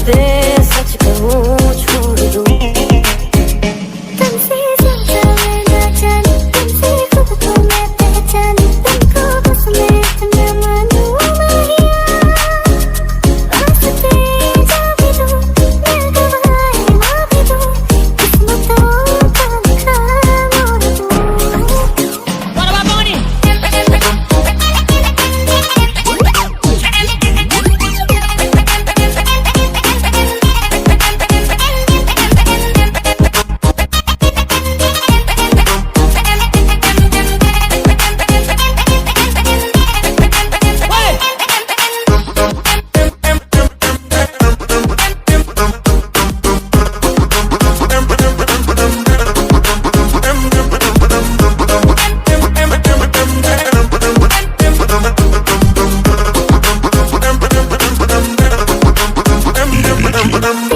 पे सच कहूँ छोड़ दूँ। तुमसे सोचा मैं ना जाने, तुमसे खुद को मैं पहचानूं, तुमको बस मैं इतना मानूं माहिया। रास्ते जा भी दूँ, मैं गवाए माँ भी दूँ, किस्मतों का लिखा मोड़ दूँ। What about money? What?